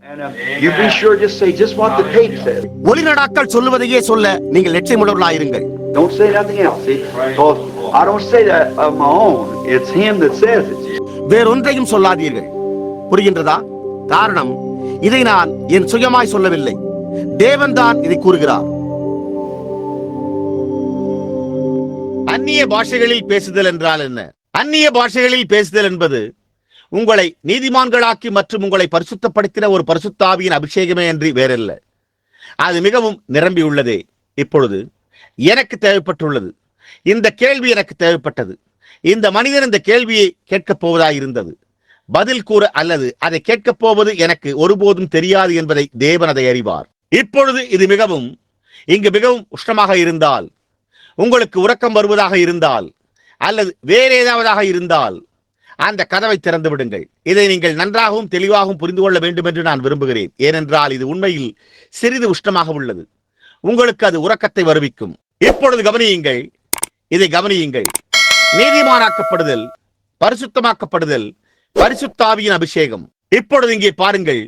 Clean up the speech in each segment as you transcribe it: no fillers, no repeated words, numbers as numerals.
You be sure just say just what the tape says. ஒளிநடாக்கள் சொல்லுவதையே சொல்ல நீங்கள் லட்சியமுள்ளவர்களாயிருங்கள். Don't say nothing else. See, because I don't say that of my own. It's him that says it. வேறொன்றையும் சொல்லாதீர்கள். புரிகின்றதா? காரணம், இதை நான் என் சுயமாய் சொல்லவில்லை. தேவன் தான் இதை கூறுகிறார். அந்நிய பாஷைகளில் பேசுதல் என்றால் என்ன? அந்நிய பாஷைகளில் பேசுதல் என்பது உங்களை நீதிமான்களாக்கி மற்றும் உங்களை பரிசுத்தப்படுத்தின ஒரு பரிசுத்த ஆவியின் அபிஷேகமே அன்றி வேறல்ல. அது மிகவும் நிரம்பியுள்ளதே. இப்பொழுது எனக்கு தேவைப்பட்டுள்ளது. இந்த கேள்வி எனக்கு தேவைப்பட்டது. இந்த மனிதன் இந்த கேள்வியை கேட்கப் போவதாயிருந்தது. பதில் கூற அல்லது அதை கேட்கப் போவது எனக்கு ஒருபோதும் தெரியாது என்பதை தேவன் அதை அறிவார். இப்பொழுது இது இங்கு மிகவும் உஷ்ணமாக இருந்தால், உங்களுக்கு உறக்கம் வருவதாக இருந்தால் அல்லது வேற ஏதாவதாக இருந்தால் அந்த கதவை திறந்து விடுங்கள். இதை நீங்கள் நன்றாகவும் தெளிவாகவும் புரிந்து கொள்ள வேண்டும் என்று நான் விரும்புகிறேன். ஏனென்றால் இது உண்மையில் சிறிது உஷ்ணமாக உள்ளது. உங்களுக்கு அது உறக்கத்தை வருவிக்கும். இப்பொழுது கவனியுங்கள், இதை கவனியுங்கள். நீதிமானாக்கப்படுதல், பரிசுத்தமாக்கப்படுதல், பரிசுத்த ஆவியின் அபிஷேகம். இப்பொழுது இங்கே பாருங்கள்,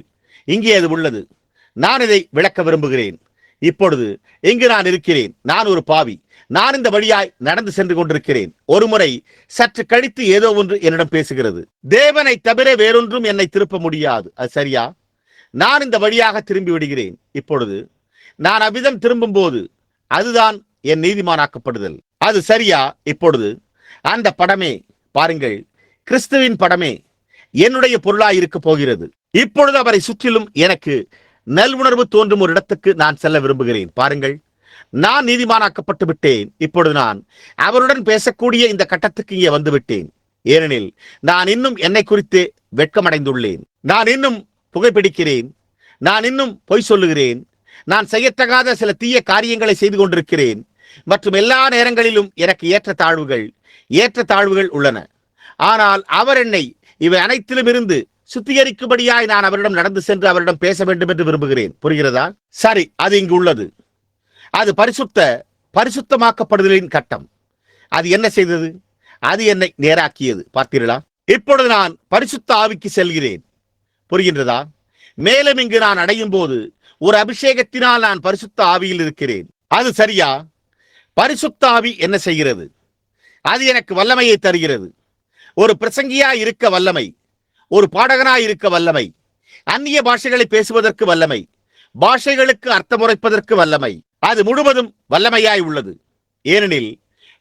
இங்கே அது உள்ளது. நான் இதை விளக்க விரும்புகிறேன். இப்பொழுது இங்கு நான் இருக்கிறேன். நான் ஒரு பாவி. நான் இந்த வழியாய் நடந்து சென்று கொண்டிருக்கிறேன். ஒருமுறை சற்று கழித்து ஏதோ ஒன்று என்னிடம் பேசுகிறது. தேவனை தவிர வேறொன்றும் என்னை திருப்ப முடியாது. அது சரியா? நான் இந்த வழியாக திரும்பி விடுகிறேன். இப்பொழுது நான் அவ்விதம் திரும்பும் போது அதுதான் என் நீதிமானாக்கப்படுதல். அது சரியா? இப்பொழுது அந்த படமே பாருங்கள், கிறிஸ்துவின் படமே என்னுடைய பொருளாய் இருக்க போகிறது. இப்பொழுது அவரை சுற்றிலும் எனக்கு நல்வுணர்வு தோன்றும் ஒரு இடத்துக்கு நான் செல்ல விரும்புகிறேன். பாருங்கள், நான் நீதிமானாக்கப்பட்டு விட்டேன். இப்பொழுது நான் அவருடன் பேசக்கூடிய இந்த கட்டத்துக்கு இங்கே வந்து விட்டேன். ஏனெனில் நான் இன்னும் என்னை குறித்து வெட்கமடைந்துள்ளேன். நான் இன்னும் புகைப்பிடிக்கிறேன். நான் இன்னும் பொய் சொல்லுகிறேன். நான் செய்யத்தகாத சில தீய காரியங்களை செய்து கொண்டிருக்கிறேன். மற்றும் எல்லா நேரங்களிலும் எனக்கு ஏற்றத்தாழ்வுகள் உள்ளன. ஆனால் அவர் என்னை இவை அனைத்திலும் இருந்து சுத்திகரிக்கும்படியாய் நான் அவரிடம் நடந்து சென்று அவரிடம் பேச வேண்டும் என்று விரும்புகிறேன். புரிகிறதா? சரி, அது இங்கு உள்ளது. அது பரிசுத்தமாக்கப்படுதலின் கட்டம். அது என்ன செய்தது? அது என்னை நேராக்கியது. பார்த்தீர்களா? இப்பொழுது நான் பரிசுத்த ஆவிக்கு செல்கிறேன். புரிகின்றதா? மேலும் இங்கு நான் அடையும் போது ஒரு அபிஷேகத்தினால் நான் பரிசுத்த ஆவியில் இருக்கிறேன். அது சரியா? பரிசுத்த ஆவி என்ன செய்கிறது? அது எனக்கு வல்லமையை தருகிறது. ஒரு பிரசங்கியாய் இருக்க வல்லமை, ஒரு பாடகனாய் இருக்க வல்லமை, அந்நிய பாஷைகளை பேசுவதற்கு வல்லமை, பாஷைகளுக்கு அர்த்தமுரைப்பதற்கு வல்லமை. அது முழுவதும் வல்லமையாய் உள்ளது. ஏனெனில்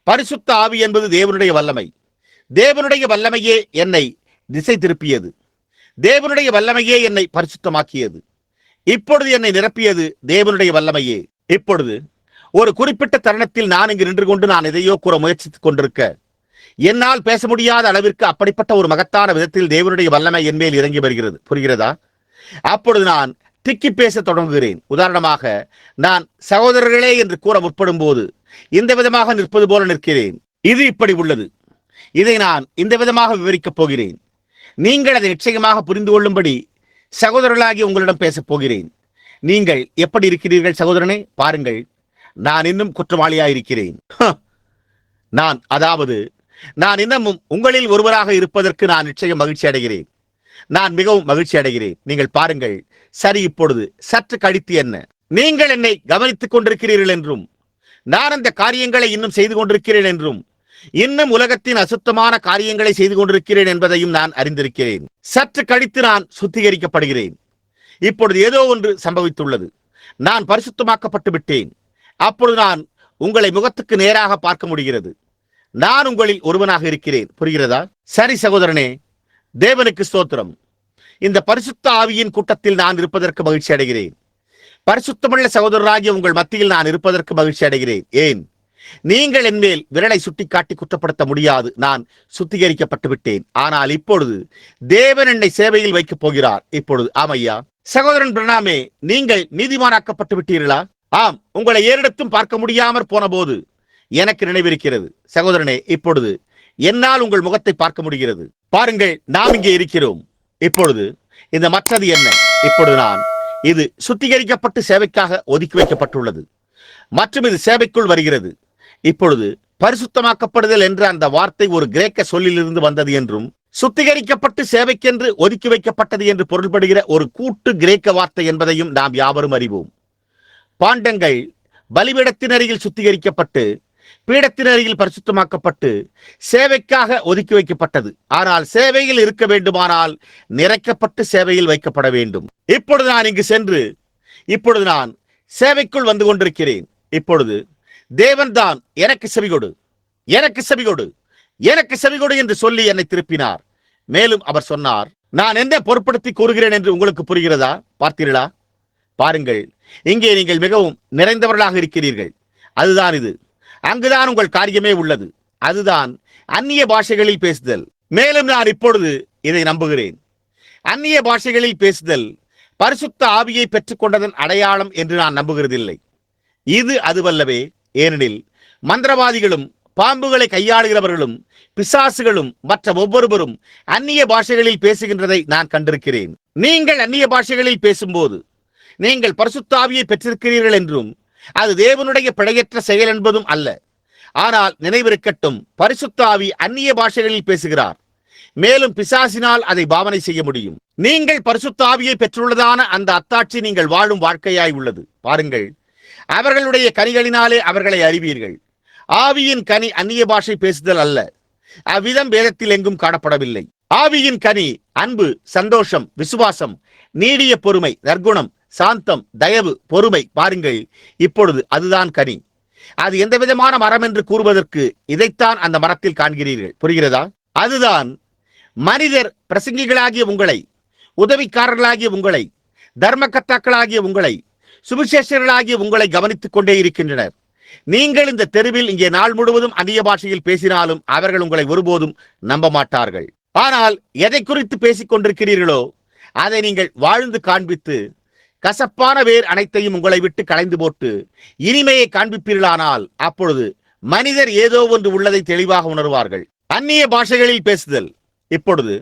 பரிசுத்த ஆவி என்பது தேவனுடைய வல்லமை. தேவனுடைய வல்லமையே என்னை திசை திருப்பியது. தேவனுடைய வல்லமையே என்னை பரிசுத்தமாக்கியது. இப்பொழுது என்னை நிரப்பியது தேவனுடைய வல்லமையே. இப்பொழுது ஒரு குறிப்பிட்ட தருணத்தில் நான் இங்கு நின்று கொண்டு நான் எதையோ கூற முயற்சித்துக் கொண்டிருக்க, என்னால் பேச முடியாத அளவிற்கு அப்படிப்பட்ட ஒரு மகத்தான விதத்தில் தேவனுடைய வல்லமை என் மேல் இறங்கி வருகிறது. புரிகிறதா? அப்பொழுது நான் திக்கி பேச தொடங்குகிறேன். உதாரணமாக, நான் சகோதரர்களே என்று கூற முற்படும் போது இந்த விதமாக நிற்பது போல நிற்கிறேன். இது இப்படி உள்ளது. இதை நான் இந்த விதமாக விவரிக்கப் போகிறேன். நீங்கள் அதை நிச்சயமாக புரிந்து கொள்ளும்படி சகோதரர்களாகி உங்களிடம் பேசப் போகிறேன். நீங்கள் எப்படி இருக்கிறீர்கள் சகோதரனே? பாருங்கள், நான் இன்னும் குற்றவாளியாயிருக்கிறேன். நான் இன்னமும் உங்களில் ஒருவராக இருப்பதற்கு நான் நிச்சயம் மகிழ்ச்சி அடைகிறேன். நான் மிகவும் மகிழ்ச்சி அடைகிறேன். நீங்கள் பாருங்கள், சரி, இப்பொழுது சற்று கழித்து என்ன? நீங்கள் என்னை கவனித்துக் கொண்டிருக்கிறீர்கள் என்றும், நான் அந்த காரியங்களை இன்னும் செய்து கொண்டிருக்கிறேன் என்றும், இன்னும் உலகத்தின் அசுத்தமான காரியங்களை செய்து கொண்டிருக்கிறேன் என்பதையும் நான் அறிந்திருக்கிறேன். சற்று கழித்து நான் சுத்திகரிக்கப்படுகிறேன். இப்பொழுது ஏதோ ஒன்று சம்பவித்துள்ளது. நான் பரிசுத்தமாக்கப்பட்டு விட்டேன். அப்பொழுது நான் உங்களை முகத்துக்கு நேராக பார்க்க முடிகிறது. நான் உங்களில் ஒருவனாக இருக்கிறேன். புரிகிறதா? சரி சகோதரனே, தேவனுக்கு ஸ்தோத்திரம். இந்த பரிசுத்த ஆவியின் கூட்டத்தில் நான் இருப்பதற்கு மகிழ்ச்சி அடைகிறேன். பரிசுத்தமுள்ள சகோதரராகிய உங்கள் மத்தியில் நான் இருப்பதற்கு மகிழ்ச்சி அடைகிறேன். ஏன்? நீங்கள் என்மேல் விரலை சுட்டிக்காட்டி குற்றப்படுத்த முடியாது. நான் சுத்திகரிக்கப்பட்டு விட்டேன். ஆனால் இப்பொழுது தேவன் என்னை சேவையில் வைக்கப் போகிறார். இப்பொழுது ஆமையா. சகோதரன் பிரணாமே, நீங்கள் நீதிமானாக்கப்பட்டு விட்டீர்களா? ஆம், உங்களை ஏறிடத்தும் பார்க்க முடியாமற் போன போது எனக்கு நினைவிருக்கிறது. சகோதரனே, இப்பொழுது என்னால் உங்கள் முகத்தை பார்க்க முடிகிறது. பாருங்கள், நாம் இங்கே இருக்கிறோம். இப்பொழுது இந்த மற்றது என்ன? இப்பொழுது இது சுத்திகரிக்கப்பட்டு சேவைக்காக ஒதுக்கி வைக்கப்பட்டுள்ளது மற்றும் இது சேவைக்குள் வருகிறது. இப்பொழுது பரிசுத்தமாக்கப்படுதல் என்ற அந்த வார்த்தை ஒரு கிரேக்க சொல்லிலிருந்து வந்தது என்றும் சுத்திகரிக்கப்பட்டு சேவைக்கென்று ஒதுக்கி வைக்கப்பட்டது என்று பொருள்படுகிற ஒரு கூட்டு கிரேக்க வார்த்தை என்பதையும் நாம் யாவரும் அறிவோம். பாண்டங்கள் பலிபீடத்தினரில் சுத்திகரிக்கப்பட்டு பீடத்தினரில் பரிசுத்தமாக்கப்பட்டு சேவைக்காக ஒதுக்கி வைக்கப்பட்டது. ஆனால் சேவையில் இருக்க வேண்டுமானால் நிறைக்கப்பட்டு சேவையில் வைக்கப்பட வேண்டும். இப்பொழுது நான் இங்கு சென்று இப்பொழுது நான் சேவைக்குள் வந்து கொண்டிருக்கிறேன். இப்பொழுது தேவன்தான் எனக்கு செவிகொடு, எனக்கு செவிகொடு, எனக்கு செவிகொடு என்று சொல்லி என்னை திருப்பினார். மேலும் அவர் சொன்னார், நான் என்ன பொருட்படுத்தி கூறுகிறேன் என்று உங்களுக்கு புரிகிறதா? பார்த்தீர்களா? பாருங்கள், இங்கே நீங்கள் மிகவும் நிறைந்தவர்களாக இருக்கிறீர்கள். அதுதான் இது. அங்குதான் உங்கள் காரியமே உள்ளது. அதுதான் அந்நிய பாஷைகளில் பேசுதல். மேலும் நான் இப்பொழுது இதை நம்புகிறேன். அந்நிய பாஷைகளில் பேசுதல் பரிசுத்த ஆவியை பெற்றுக் கொண்டதன் அடையாளம் என்று நான் நம்புகிறதில்லை. இது அதுவல்லவே. ஏனெனில் மந்திரவாதிகளும் பாம்புகளை கையாளுகிறவர்களும் பிசாசுகளும் மற்ற ஒவ்வொருவரும் அந்நிய பாஷைகளில் பேசுகின்றதை நான் கண்டிருக்கிறேன். நீங்கள் அந்நிய பாஷைகளில் பேசும்போது நீங்கள் பரிசுத்த ஆவியை பெற்றிருக்கிறீர்கள் என்றும் அது தேவனுடைய பிழையற்ற செயல் என்பதும் அல்ல. ஆனால் நினைவிருக்கட்டும், பரிசுத்த ஆவி அந்நிய பாஷைகளில் பேசுகிறார். மேலும் பிசாசினால் அதை பாவனை செய்ய முடியும். நீங்கள் பரிசுத்த ஆவியை பெற்றுள்ளதான அந்த அத்தாட்சி நீங்கள் வாழும் வாழ்க்கையாய் உள்ளது. பாருங்கள், அவர்களுடைய கனிகளினாலே அவர்களை அறிவீர்கள். ஆவியின் கனி அந்நிய பாஷை பேசுதல் அல்ல. அவ்விதம் வேதத்தில் எங்கும் காணப்படவில்லை. ஆவியின் கனி அன்பு, சந்தோஷம், விசுவாசம், நீடிய பொறுமை, நற்குணம், சாந்தம், தயவு, பொறுமை. பாருங்கள், இப்பொழுது அதுதான் கனி. அது எந்த விதமான மரம் என்று கூறுவதற்கு இதைத்தான் அந்த மரத்தில் காண்கிறீர்கள். புரிகிறதா? அதுதான் மனிதர் பிரசங்கிகளாகிய உங்களை, உதவிக்காரர்களாகிய உங்களை, தர்மகர்த்தாக்களாகிய உங்களை, சுவிசேஷர்களாகிய உங்களை கவனித்துக் கொண்டே இருக்கின்றனர். நீங்கள் இந்த தெருவில் இங்கே நாள் முழுவதும் அந்நிய பாஷையில் பேசினாலும் அவர்கள் உங்களை ஒருபோதும் நம்ப மாட்டார்கள். ஆனால் எதை குறித்து பேசிக் கொண்டிருக்கிறீர்களோ அதை நீங்கள் வாழ்ந்து காண்பித்து கசப்பான வேர் அனைத்தையும் உங்களை விட்டு களைந்து போட்டு இனிமையை காண்பிப்பீர்களானால் அப்பொழுது மனிதர் ஏதோ ஒன்று உள்ளதை தெளிவாக உணர்வார்கள். அந்நிய பாஷைகளில் பேசுதல் இப்பொழுது,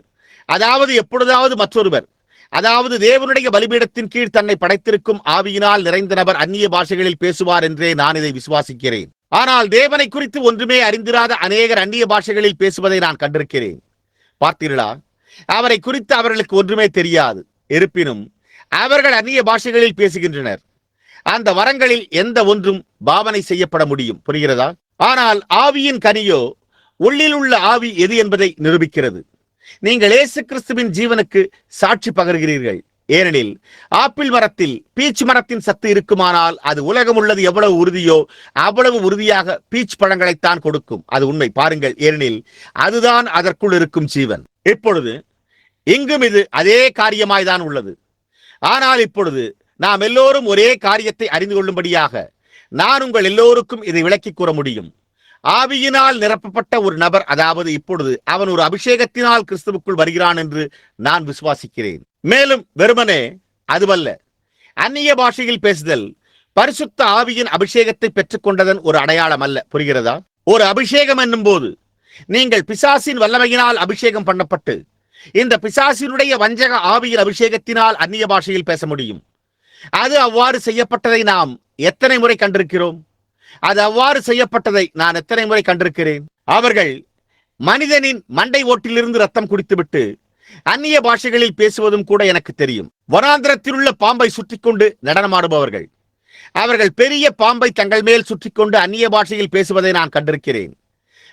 அதாவது எப்பொழுதாவது மற்றொருவர், அதாவது தேவனுடைய பலிபீடத்தின் கீழ் தன்னை படைத்திருக்கும் ஆவியினால் நிறைந்த நபர் அந்நிய பாஷைகளில் பேசுவார் என்றே நான் இதை விசுவாசிக்கிறேன். ஆனால் தேவனை குறித்து ஒன்றுமே அறிந்திராத அநேகர் அந்நிய பாஷைகளில் பேசுவதை நான் கண்டிருக்கிறேன். பார்த்தீர்களா? அவரை குறித்து அவர்களுக்கு ஒன்றுமே தெரியாது. இருப்பினும் அவர்கள் அந்நிய பாஷைகளில் பேசுகின்றனர். அந்த வரங்களில் எந்த ஒன்றும் பாவனை செய்யப்பட முடியும். புரிகிறதா? ஆனால் ஆவியின் கனியோ உள்ளில் உள்ள ஆவி எது என்பதை நிரூபிக்கிறது. நீங்கள் இயேசு கிறிஸ்துவின் ஜீவனுக்கு சாட்சி பகர்கிறீர்கள். ஏனெனில் ஆப்பிள் மரத்தில் பீச் மரத்தின் சத்து இருக்குமானால் அது உலகம் உள்ளது எவ்வளவு உறுதியோ அவ்வளவு உறுதியாக பீச் பழங்களைத்தான் கொடுக்கும். அது உண்மை. பாருங்கள், ஏனெனில் அதுதான் அதற்குள் இருக்கும் ஜீவன். இப்பொழுது இங்கும் இது அதே காரியமாய்தான் உள்ளது. ஆனால் இப்பொழுது நாம் எல்லோரும் ஒரே காரியத்தை அறிந்து கொள்ளும்படியாக நான் உங்கள் எல்லோருக்கும் இதை விளக்கி கூற முடியும். ஆவியினால் நிரப்பப்பட்ட ஒரு நபர், அதாவது இப்பொழுது அவன் ஒரு அபிஷேகத்தினால் கிறிஸ்துவுக்குள் வருகிறான் என்று நான் விசுவாசிக்கிறேன். மேலும் வெறுமனே அதுவல்ல, அந்நிய பாஷையில் பேசுதல் பரிசுத்த ஆவியின் அபிஷேகத்தை பெற்றுக் கொண்டதன் ஒரு அடையாளம் அல்ல. புரிகிறதா? ஒரு அபிஷேகம் என்னும் போது நீங்கள் பிசாசின் வல்லமையினால் அபிஷேகம் பண்ணப்பட்டு இந்த பிசாசினுடைய வஞ்சக ஆவியின் அபிஷேகத்தினால் அந்நிய பாஷையில் பேச முடியும். அது அவ்வாறு செய்யப்பட்டதை நாம் எத்தனை முறை கண்டிருக்கிறோம்? அது அவ்வாறு செய்யப்பட்டதை நான் எத்தனை முறை கண்டிருக்கிறேன்? அவர்கள் மனிதனின் மண்டை ஓட்டிலிருந்து ரத்தம் குடித்துவிட்டு அந்நிய பாஷைகளில் பேசுவதும் கூட எனக்கு தெரியும். வனாந்திரத்தில் உள்ள பாம்பை சுற்றி கொண்டு நடனமாடுபவர்கள், அவர்கள் பெரிய பாம்பை தங்கள் மேல் சுற்றி கொண்டு அந்நிய பாஷையில் பேசுவதை நான் கண்டிருக்கிறேன்.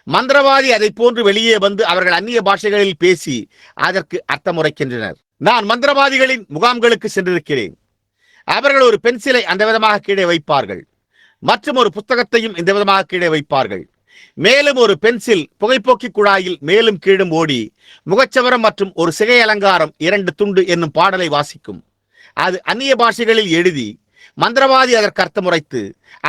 மந்திரவாதி அதை போன்று வெளியே வந்து அவர்கள் அந்நிய பாஷைகளில் பேசி அதற்கு அர்த்தம் உரைக்கின்றனர். நான் மந்திரவாதிகளின் முகாம்களுக்கு சென்றிருக்கிறேன். அவர்கள் ஒரு பென்சிலை அந்த விதமாக கீழே வைப்பார்கள், மற்றும் ஒரு புத்தகத்தையும் இந்த விதமாக கீழே வைப்பார்கள். மேலும் ஒரு பென்சில் புகைப்போக்கி குழாயில் மேலும் கீழும் ஓடி முகச்சவரம் மற்றும் ஒரு சிகை அலங்காரம் 2 துண்டு என்னும் பாடலை வாசிக்கும். அது அந்நிய பாஷைகளில் எழுதி மந்திரவாதி அதற்கு அர்த்தம் உரைத்து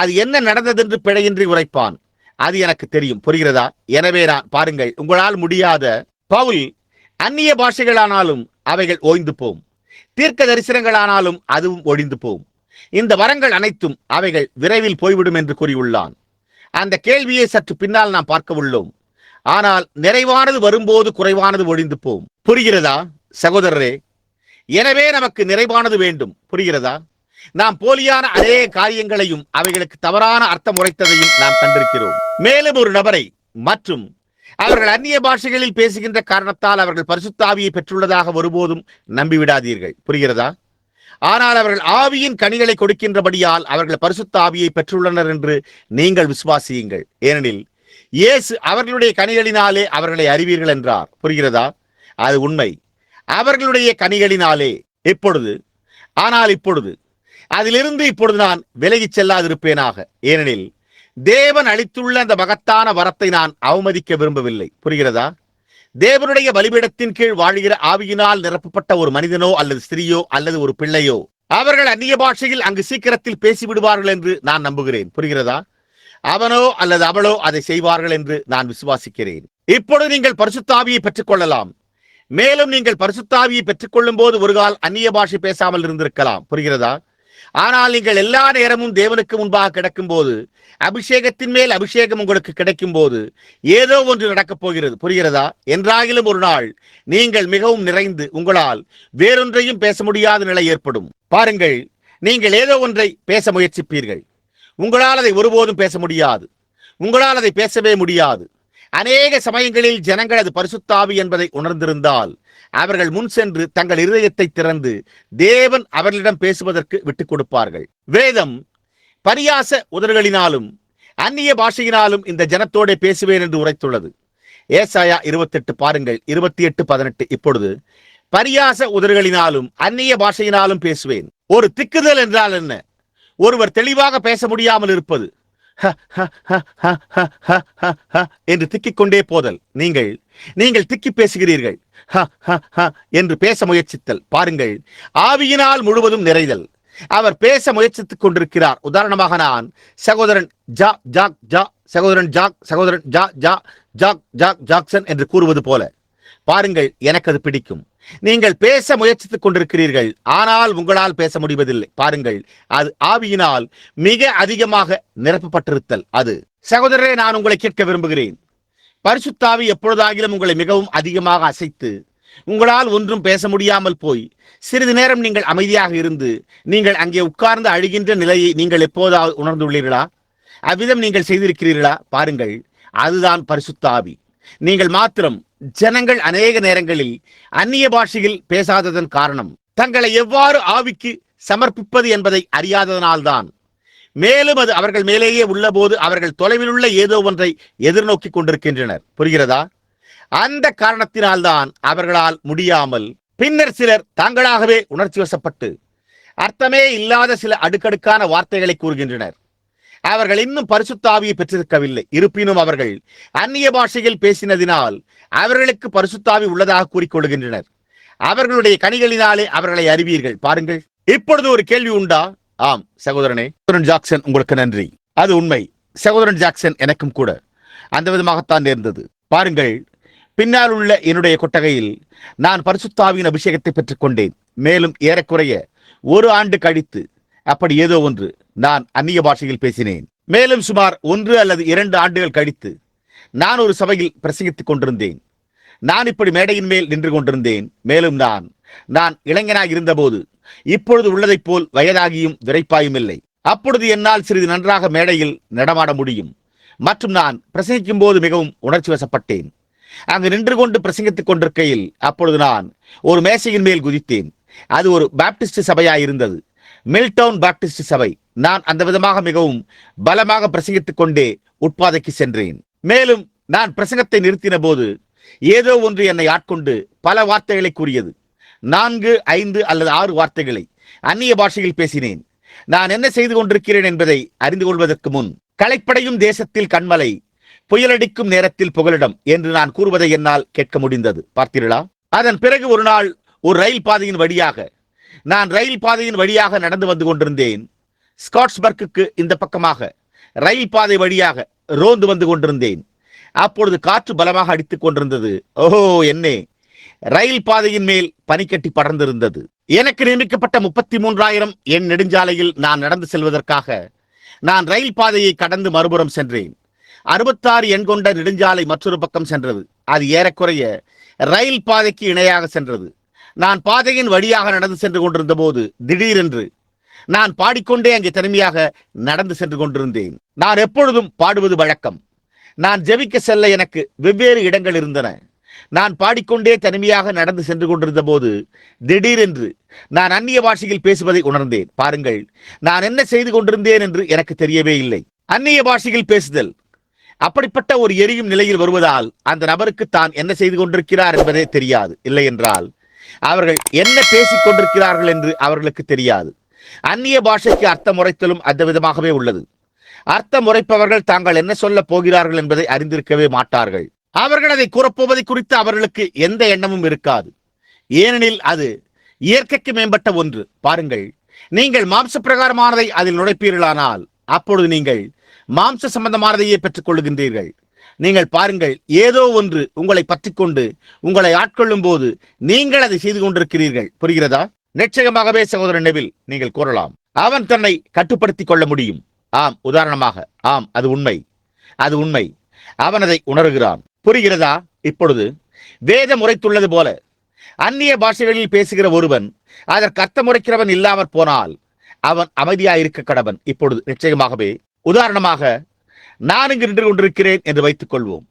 அது என்ன நடந்ததென்று பிழையின்றி உரைப்பான். அது எனக்கு தெரியும். புரிகிறதா? எனவே நான், பாருங்கள், உங்களால் முடியாத பவுல் அந்நிய பாஷைகளானாலும் அவைகள் ஓய்ந்து போம், தீர்க்க தரிசனங்களானாலும் அதுவும் ஒழிந்து போம், இந்த வரங்கள் அனைத்தும் அவைகள் விரைவில் போய்விடும் என்று கூறியுள்ளான். அந்த கேள்வியை சற்று பின்னால் நாம் பார்க்க உள்ளோம். ஆனால் நிறைவானது வரும்போது குறைவானது ஒழிந்து போம். புரிகிறதா சகோதரரே? எனவே நமக்கு நிறைவானது வேண்டும். புரிகிறதா? நாம் போலியான அதே காரியங்களையும் அவைகளுக்கு தவறான அர்த்தம் உரைத்ததையும் நாம் கண்டிருக்கிறோம். மேலும் ஒரு நபரை மற்றும் அவர்கள் அந்நிய பாஷைகளில் பேசுகின்ற காரணத்தால் அவர்கள் பரிசுத்த ஆவியை பெற்றுள்ளதாக ஒருபோதும் நம்பிவிடாதீர்கள். புரிகிறதா? ஆனால் அவர்கள் ஆவியின் கனிகளை கொடுக்கின்றபடியால் அவர்கள் பரிசுத்த ஆவியை பெற்றுள்ளனர் என்று நீங்கள் விசுவாசியுங்கள். ஏனெனில் இயேசு அவர்களுடைய கனிகளினாலே அவர்களை அறிவீர்கள் என்றார். புரிகிறதா? அது உண்மை. அவர்களுடைய கனிகளினாலே. ஆனால் இப்பொழுது அதிலிருந்து இப்பொழுது நான் விலகிச் செல்லாதிருப்பேனாக. ஏனெனில் தேவன் அளித்துள்ள அந்த மகத்தான வரத்தை நான் அவமதிக்க விரும்பவில்லை. புரிகிறதா? தேவனுடைய பலிபீடத்தின் கீழ் வாழ்கிற ஆவியினால் நிரப்பப்பட்ட ஒரு மனிதனோ அல்லது ஸ்திரீயோ அல்லது ஒரு பிள்ளையோ அவர்கள் அந்நிய பாஷையில் அங்கு சீக்கிரத்தில் பேசிவிடுவார்கள் என்று நான் நம்புகிறேன். புரிகிறதா? அவனோ அல்லது அவளோ அதை செய்வார்கள் என்று நான் விசுவாசிக்கிறேன். இப்பொழுது நீங்கள் பரிசுத்த ஆவியை பெற்றுக் கொள்ளலாம். மேலும் நீங்கள் பரிசுத்த ஆவியை பெற்றுக் கொள்ளும் போது ஒரு கால் அந்நிய பாஷை பேசாமல் இருந்திருக்கலாம். புரிகிறதா? ஆனால் நீங்கள் எல்லா நேரமும் தேவனுக்கு முன்பாக கிடக்கும் போது, அபிஷேகத்தின் மேல் அபிஷேகம் உங்களுக்கு கிடைக்கும் போது ஏதோ ஒன்று நடக்கப் போகிறது. புரிகிறதா? என்றாகிலும் ஒரு நாள் நீங்கள் மிகவும் நிறைந்து உங்களால் வேறொன்றையும் பேச முடியாத நிலை ஏற்படும். பாருங்கள், நீங்கள் ஏதோ ஒன்றை பேச முயற்சிப்பீர்கள். உங்களால் அதை ஒருபோதும் பேச முடியாது. உங்களால் அதை பேசவே முடியாது. அநேக சமயங்களில் ஜனங்கள் அது பரிசுத்த ஆவி என்பதை உணர்ந்திருந்தால் அவர்கள் முன் சென்று தங்கள் இருதயத்தை திறந்து தேவன் அவர்களிடம் பேசுவதற்கு விட்டுக் கொடுப்பார்கள். வேதம் பரியாச உதடுகளினாலும் அந்நிய பாஷையினாலும் இந்த ஜனத்தோட பேசுவேன் என்று உரைத்துள்ளது. ஏசாயா 28 பாருங்கள், 28:18. இப்பொழுது பரியாச உதடுகளினாலும் அந்நிய பாஷையினாலும் பேசுவேன். ஒரு திக்குதல் என்றால் என்ன? ஒருவர் தெளிவாக பேச முடியாமல் இருப்பது. என்று திக்கிக் கொண்டே போதல். நீங்கள் திக்கி பேசுகிறீர்கள் என்று பேச முயற்சித்தல். பாருங்கள், ஆவியினால் முழுவதும் நிறைதல். அவர் பேச முயற்சித்துக் கொண்டிருக்கிறார். உதாரணமாக நான் சகோதரன் ஜாக்சன் என்று கூறுவது போல. பாருங்கள், எனக்கு அது பிடிக்கும். நீங்கள் பேச முயற்சித்துக் கொண்டிருக்கிறீர்கள், ஆனால் உங்களால் பேச முடிவதில்லை. பாருங்கள், அது ஆவியினால் மிக அதிகமாக நிரப்பப்பட்டிருத்தல். அது சகோதரரே, நான் உங்களை கேட்க விரும்புகிறேன். பரிசுத்த ஆவி எப்பொழுதாகிலும் உங்களை மிகவும் அதிகமாக அசைத்து உங்களால் ஒன்றும் பேச முடியாமல் போய் சிறிது நேரம் நீங்கள் அமைதியாக இருந்து நீங்கள் அங்கே உட்கார்ந்து அழுகின்ற நிலையை நீங்கள் எப்போதாவது உணர்ந்துள்ளீர்களா? அவ்விதம் நீங்கள் செய்திருக்கிறீர்களா? பாருங்கள், அதுதான் பரிசுத்த ஆவி. நீங்கள் மாத்திரம் ஜனங்கள் அநேக நேரங்களில் அந்நிய பாஷையில் பேசாததன் காரணம் தங்களை எவ்வாறு ஆவிக்கு சமர்ப்பிப்பது என்பதை அறியாததனால்தான். மேலும் அது அவர்கள் மேலேயே உள்ள போது அவர்கள் தொலைவில் உள்ள ஏதோ ஒன்றை எதிர்நோக்கி கொண்டிருக்கின்றனர். புரிகிறதா? அந்த காரணத்தினால்தான் அவர்களால் முடியாமல் பின்னர் சிலர் தாங்களாகவே உணர்ச்சி வசப்பட்டு அர்த்தமே இல்லாத சில அடுக்கடுக்கான வார்த்தைகளை கூறுகின்றனர். அவர்கள் இன்னும் பரிசுத்த ஆவியை பெற்றிருக்கவில்லை. இருப்பினும் அவர்கள் அந்நிய பாஷையில் பேசினதினால் அவர்களுக்கு பரிசுத்த ஆவி உள்ளதாக கூறிக்கொள்கின்றனர். அவர்களுடைய கனிகளினாலே அவர்களை அறிவீர்கள். பாருங்கள், இப்பொழுது ஒரு கேள்வி உண்டா? ஆம் சகோதரனே. சகோதரன் ஜாக்சன், உங்களுக்கு நன்றி. அது உண்மை சகோதரன் ஜாக்சன், எனக்கும் கூட அந்த விதமாகத்தான் நேர்ந்தது. பாருங்கள், பின்னால் உள்ள என்னுடைய கொட்டகையில் நான் பரிசுத்த ஆவியின் அபிஷேகத்தை பெற்றுக் கொண்டேன். மேலும் ஏறக்குறைய 1 ஆண்டு கழித்து அப்படி ஏதோ ஒன்று நான் அந்நிய பாஷையில் பேசினேன். மேலும் சுமார் 1 அல்லது 2 ஆண்டுகள் கழித்து நான் ஒரு சபையில் பிரசங்கித்துக் கொண்டிருந்தேன். நான் இப்படி மேடையின் மேல் நின்று கொண்டிருந்தேன். மேலும் நான் இளைஞனாக இருந்தபோது இப்பொழுது உள்ளதைப் போல் வயதாகியும் விரைப்பாயும் இல்லை. அப்பொழுது என்னால் சிறிது நன்றாக மேடையில் நடமாட முடியும் மற்றும் நான் பிரசங்கிக்கும் போது மிகவும் உணர்ச்சி வசப்பட்டேன். அங்கு நின்று கொண்டு பிரசங்கித்துக் கொண்டிருக்கையில் அப்பொழுது நான் ஒரு மேசையின் மேல் குதித்தேன். அது ஒரு பாப்டிஸ்ட் சபையாயிருந்தது, மில்டவுன் பாப்டிஸ்ட் சபை. நான் அந்த விதமாக மிகவும் பலமாக பிரசங்கித்துக் கொண்டே உட்பாதைக்கு சென்றேன். மேலும் நான் பிரசங்கத்தை நிறுத்தின போது ஏதோ ஒன்று என்னை ஆட்கொண்டு பல வார்த்தைகளை கூறியது. 4, 5 அல்லது 6 வார்த்தைகளை அந்நிய பாஷையில் பேசினேன். நான் என்ன செய்து கொண்டிருக்கிறேன் என்பதை அறிந்து கொள்வதற்கு முன் களைப்படையும் தேசத்தில் கண்மலை, புயலடிக்கும் நேரத்தில் புகலிடம் என்று நான் கூறுவதை என்னால் கேட்க முடிந்தது. பார்த்தீர்களா? அதன் பிறகு ஒரு நாள் ஒரு ரயில் பாதையின் வழியாக நடந்து வந்து கொண்டிருந்தேன். ஸ்காட்ஸ்பர்க்கு இந்த பக்கமாக ரயில் பாதை வழியாக ரோந்து வந்து கொண்டிருந்தேன். அப்பொழுது காற்று பலமாக அடித்துக் கொண்டிருந்தது. ஓஹோ, என்னே! ரயில் பாதையின் மேல் பனிக்கட்டி படர்ந்திருந்தது. எனக்கு நியமிக்கப்பட்ட 33,000 எண் நெடுஞ்சாலையில் நான் நடந்து செல்வதற்காக நான் ரயில் பாதையை கடந்து மறுபுறம் சென்றேன். 66 எண் கொண்ட நெடுஞ்சாலை மற்றொரு பக்கம் சென்றது. அது ஏறக்குறைய ரயில் பாதைக்கு இணையாக சென்றது. நான் பாதையின் வழியாக நடந்து சென்று கொண்டிருந்த போது திடீரென்று நான் பாடிக்கொண்டே அங்கே தனிமையாக நடந்து சென்று கொண்டிருந்தேன். நான் எப்பொழுதும் பாடுவது வழக்கம். நான் ஜெபிக்க செல்ல எனக்கு வெவ்வேறு இடங்கள் இருந்தன. நான் பாடிக்கொண்டே தனிமையாக நடந்து சென்று கொண்டிருந்த போது திடீரென்று நான் அந்நிய பாஷையில் பேசுவதை உணர்ந்தேன். பாருங்கள், நான் என்ன செய்து கொண்டிருந்தேன் என்று எனக்கு தெரியவே இல்லை. அந்நிய பாஷையில் பேசுதல் அப்படிப்பட்ட ஒரு எரியும் நிலையில் வருவதால் அந்த நபருக்கு தான் என்ன செய்து கொண்டிருக்கிறார் என்பதே தெரியாது. இல்லை என்றால் அவர்கள் என்ன பேசிக் கொண்டிருக்கிறார்கள் என்று அவர்களுக்கு தெரியாது. அந்நிய பாஷைக்கு அர்த்தம் உரைத்தலும் அந்த விதமாகவே உள்ளது. அர்த்தம் உரைப்பவர்கள் தாங்கள் என்ன சொல்ல போகிறார்கள் என்பதை அறிந்திருக்கவே மாட்டார்கள். அவர்கள் அதை கூறப்போவதை குறித்து அவர்களுக்கு எந்த எண்ணமும் இருக்காது. ஏனெனில் அது இயற்கைக்கு மேம்பட்ட ஒன்று. பாருங்கள், நீங்கள் மாம்ச பிரகாரமானதை அதில் நுழைப்பீர்களானால் அப்பொழுது நீங்கள் மாம்ச சம்பந்தமானதையே பெற்றுக் கொள்ளுகின்றீர்கள். நீங்கள் பாருங்கள், ஏதோ ஒன்று உங்களை பற்றிக்கொண்டு உங்களை ஆட்கொள்ளும் போது நீங்கள் அதை செய்து கொண்டிருக்கிறீர்கள். புரிகிறதா? நிச்சயமாகவே சகோதரன் நெவில், நீங்கள் கூறலாம், அவன் தன்னை கட்டுப்படுத்திக் கொள்ள முடியும். ஆம், உதாரணமாக, ஆம், அது உண்மை, அது உண்மை. அவன் அதை உணர்கிறான். புரிகிறதா? இப்பொழுது வேதம் உரைத்துள்ளது போல அந்நிய பாஷைகளில் பேசுகிற ஒருவன் அதற்கு அர்த்தம் உரைக்கிறவன் இல்லாமற் போனால் அவன் அமைதியாயிருக்க கடவன். இப்பொழுது நிச்சயமாகவே, உதாரணமாக, நான் இங்கு நின்று கொண்டிருக்கிறேன் என்று வைத்துக் கொள்வோம்.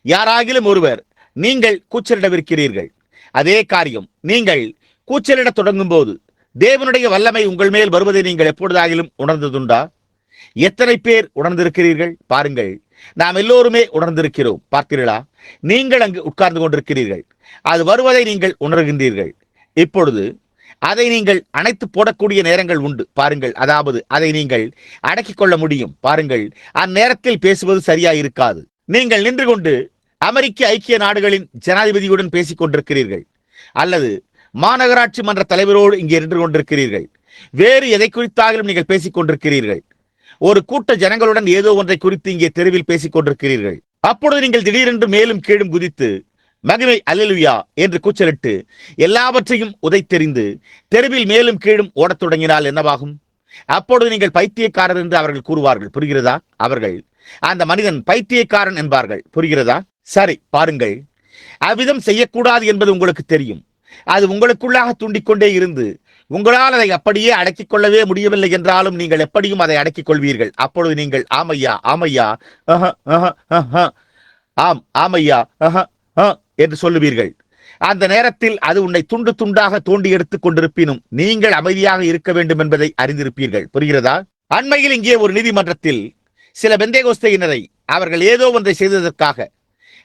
யாராகிலும் ஒருவர் நீங்கள் கூச்சலிடவிருக்கிறீர்கள். அதே காரியம் நீங்கள் கூச்சலிட தொடங்கும் போது தேவனுடைய வல்லமை உங்கள் மேல் வருவதை நீங்கள் எப்பொழுதாகிலும் உணர்ந்ததுண்டா? எத்தனை பேர் உணர்ந்திருக்கிறீர்கள்? பாருங்கள், நாம் எல்லோருமே உணர்ந்திருக்கிறோம். பார்த்தீர்களா? நீங்கள் அங்கு உட்கார்ந்து கொண்டிருக்கிறீர்கள், அது வருவதை நீங்கள் உணர்கின்றீர்கள். இப்பொழுது அதை நீங்கள் அணைத்து போடக்கூடிய நேரங்கள் உண்டு. பாருங்கள், அதாவது அதை நீங்கள் அடக்கிக் கொள்ள முடியும். பாருங்கள், அந்நேரத்தில் பேசுவது சரியா இருக்காது. நீங்கள் நின்று கொண்டு அமெரிக்க ஐக்கிய நாடுகளின் ஜனாதிபதியுடன் பேசிக் கொண்டிருக்கிறீர்கள், அல்லது மாநகராட்சி மன்ற தலைவரோடு இங்கே நின்று கொண்டிருக்கிறீர்கள். வேறு எதை குறித்தாலும் நீங்கள் பேசிக் கொண்டிருக்கிறீர்கள். ஒரு கூட்ட ஜனங்களுடன் ஏதோ ஒன்றை குறித்து இங்கே தெருவில் பேசிக் கொண்டிருக்கிறீர்கள். அப்பொழுது நீங்கள் திடீரென்று மேலும் கீழும் குதித்து மகிமை அல்லேலூயா என்று கூச்சலிட்டு எல்லாவற்றையும் உதைத்தெறிந்து தெருவில் மேலும் கீழும் ஓடத் தொடங்கினால் என்னவாகும்? அப்பொழுது நீங்கள் பைத்தியக்காரர் என்று அவர்கள் கூறுவார்கள். புரிகிறதா? அவர்கள் அந்த மனிதன் பைத்தியக்காரன் என்பார்கள். புரிகிறதா? சரி, பாருங்கள், அவ்விதம் செய்யக்கூடாது என்பது உங்களுக்கு தெரியும். அது உங்களுக்குள்ளாக தூண்டிக்கொண்டே இருந்து உங்களால் அதை அப்படியே அடக்கிக் கொள்ளவே முடியவில்லை என்றாலும் நீங்கள் எப்படியும் அதை அடக்கிக் கொள்வீர்கள். அப்பொழுது நீங்கள் ஆமையா, ஆமையா, ஆம், ஆமையா என்று சொல்லுவீர்கள். அந்த நேரத்தில் அது உன்னை துண்டு துண்டாக தோண்டி எடுத்துக் கொண்டிருப்பினும் நீங்கள் அமைதியாக இருக்க வேண்டும் என்பதை அறிந்திருப்பீர்கள். புரிகிறதா? அண்மையில் இங்கே ஒரு நீதிமன்றத்தில் சில பெந்தேகோஸ்தையினரை அவர்கள் ஏதோ ஒன்றை செய்ததற்காக,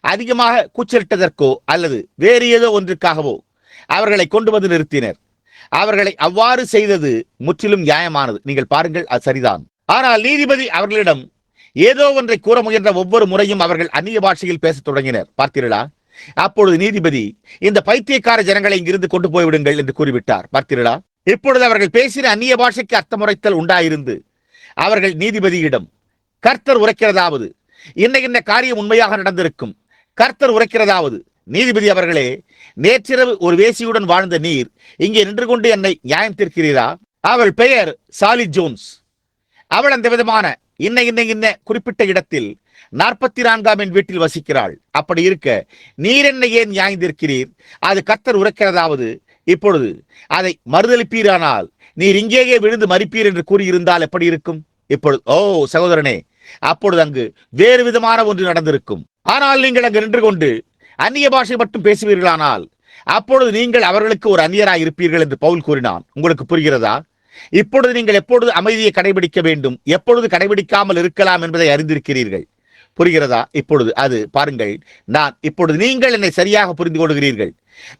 அதிகமாக கூச்சலிட்டதற்கோ அல்லது வேறு ஏதோ ஒன்றுக்காகவோ அவர்களை கொண்டு வந்து நிறுத்தினர். அவர்களை அவ்வாறு செய்தது முற்றிலும் நியாயமானது. நீங்கள் பாருங்கள், அது சரிதான். ஆனால் நீதிபதி அவர்களிடம் ஏதோ ஒன்றை கூற முயன்ற ஒவ்வொரு முறையும் அவர்கள் அந்நிய பாஷையில் பேசத் தொடங்கினர். பார்த்தீர்களா? அப்பொழுது நீதிபதி, இந்த பைத்தியக்கார ஜனங்களை இங்கிருந்து கொண்டு போய்விடுங்கள் என்று கூறிவிட்டார். பார்த்தீர்களா? இப்பொழுது அவர்கள் பேசின அந்நிய பாஷைக்கு அர்த்தமுறைத்தல் உண்டாயிருந்து அவர்கள் நீதிபதியிடம், கர்த்தர் உரைக்கிறதாவது, இன்ன காரியம் உண்மையாக நடந்திருக்கும், கர்த்தர் உரைக்கிறதாவது, நீதிபதி அவர்களே, நேற்றிரவு ஒரு வேசியுடன் வாழ்ந்த நீர் இங்கே நின்று கொண்டு என்னை நியாயம் தீர்க்கிறீரா? அவள் பெயர் சாலி ஜோன்ஸ். அவள் அந்த விதமான இன்ன குறிப்பிட்ட இடத்தில் 44ஆம் வீட்டில் வசிக்கிறாள். அப்படி இருக்க நீர் என்னை ஏன் நியாயம் தீர்க்கிறீர்? அது கர்த்தர் உரைக்கிறதாவது. இப்பொழுது அதை மறுதளிப்பீரானால் நீர் இங்கேயே விழுந்து மரிப்பீர் என்று கூறியிருந்தால் எப்படி இருக்கும்? இப்பொழுது சகோதரனே, அப்பொழுது அங்கு வேறு விதமான ஒன்று நடந்திருக்கும். ஆனால் நீங்கள் அங்கு நின்று கொண்டு அந்நிய பாஷை மட்டும் பேசுவீர்களானால் அப்பொழுது நீங்கள் அவர்களுக்கு ஒரு அந்நியராய் இருப்பீர்கள் என்று பவுல் கூறினான். உங்களுக்கு புரிகிறதா? இப்பொழுது நீங்கள் எப்பொழுது அமைதியை கடைபிடிக்க வேண்டும், எப்பொழுது கடைபிடிக்காமல் இருக்கலாம் என்பதை அறிந்திருக்கிறீர்கள். புரிகிறதா? இப்பொழுது அது பாருங்கள், இப்பொழுது நீங்கள் என்னை சரியாக புரிந்து கொள்கிறீர்கள்.